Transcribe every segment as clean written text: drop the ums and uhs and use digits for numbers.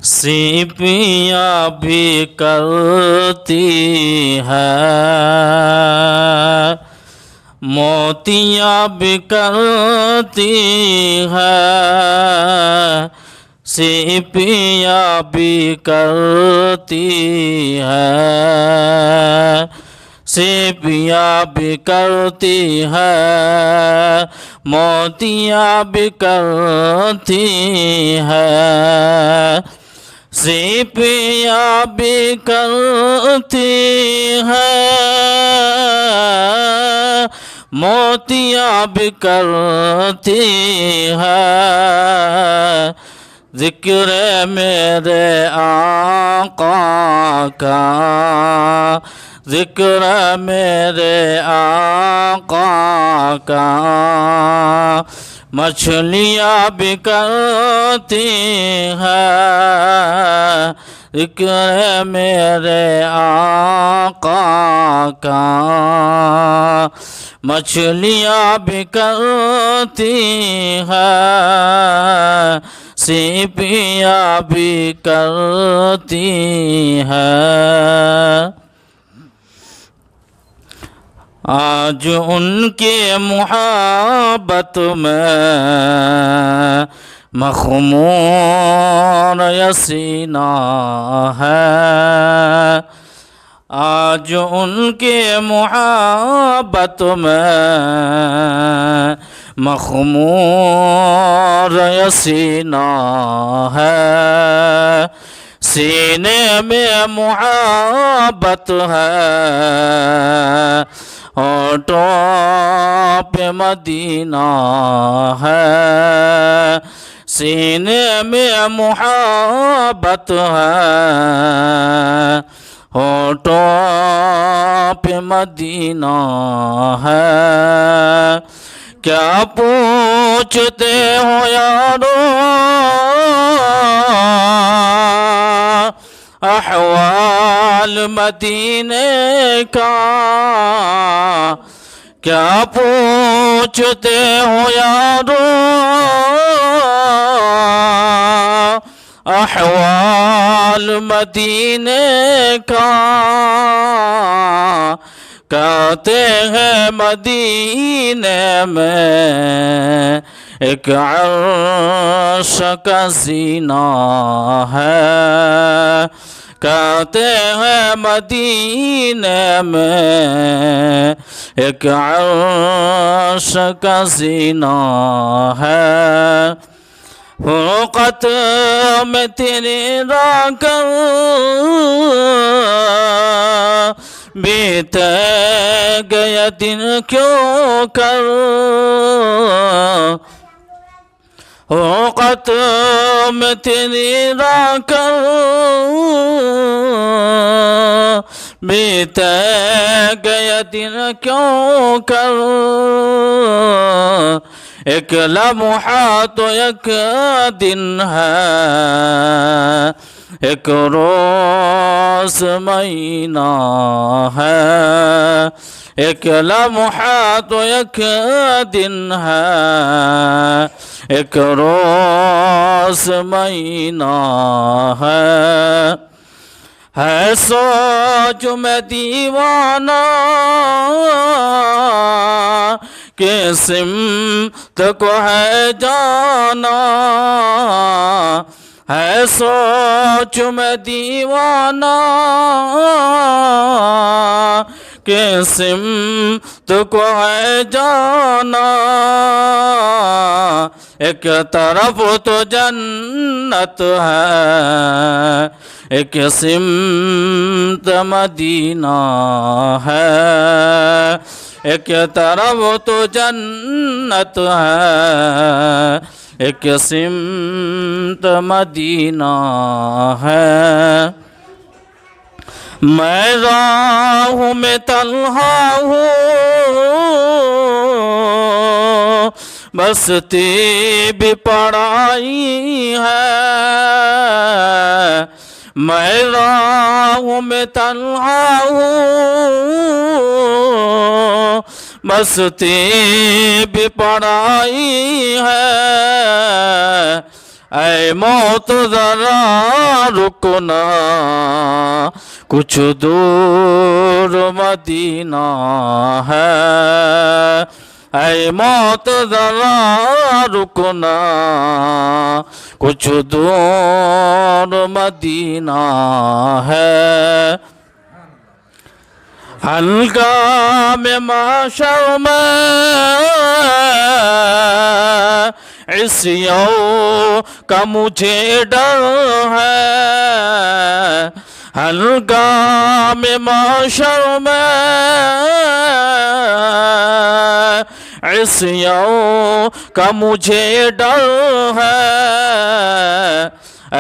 सीपियाँ भी करती है, मोतियाँ भी करती है, सीपियाँ भी करती है, सीपियाँ भी करती है, मोतियाँ भी करती है, सीपियाँ भी करती है, मोतियाँ भी करती है। ज़िक्र मेरे आका का, ज़िक्र मेरे आका का, मछलियाँ भी करती हैं। ज़िक्र मेरे आका का, मछलियाँ भी करती हैं, सीपियाँ भी करती हैं। आज उनके मोहब्बत में मखमूर यसीना है, आज उनके मोहब्बत में मखमूर यसीना है, सीने में मोहब्बत है, होठों पे मदीना है, सीने में मोहब्बत है, होठों पे मदीना है। क्या पूछते हो यारो अहवाल मदीने का, क्या पूछते हो यारो अहवाल मदीने का, कहते हैं मदीने में एक अर्श का ज़ीना है, कहते हैं मदीने में एक अर्श का ज़ीना है। फ़ुरक़त में तेरे राकर बीत गया दिन क्यों कर, फ़ुरक़त में तेरी राकर बीत गया दिन क्यों कर, एक लम्हा तो एक दिन है, एक रोज़ महीना है, एक लम्हा तो एक दिन है, एक रोज़ महीना है सोच में दीवाना के सिमत को है जाना, है सोच में दीवाना के सिमत को है जाना, एक तरफ तो जन्नत है, एक सिमत मदीना है, एक तरफ तो जन्नत है, एक सिमत मदीना है। मैं राह में तन्हा हूँ, बस्ती भी पड़ाई है, मैं राह में तन्हा हूँ, बस्ती भी पड़ाई है, ऐ मौत जरा रुकना कुछ दूर मदीना है ऐ मौत जरा रुकना कुछ दूर मदीना है हल्का में माशर में इस यौ का मुझे डर है हल्का में माशर में इस यौ का मुझे डर है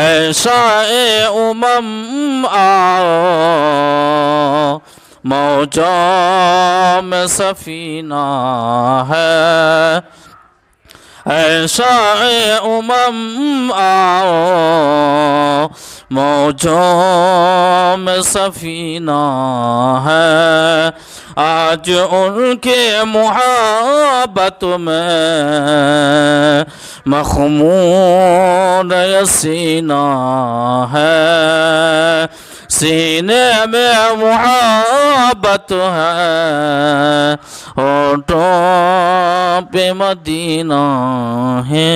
ऐसा ए उमम आओ मौजा में सफीना है ऐसा ए उमम आओ मौजों में सफीना है आज उनके मुहब्बत में मखमूर यसीना है सीने में मुहब्बत है होठों पे मदीना है।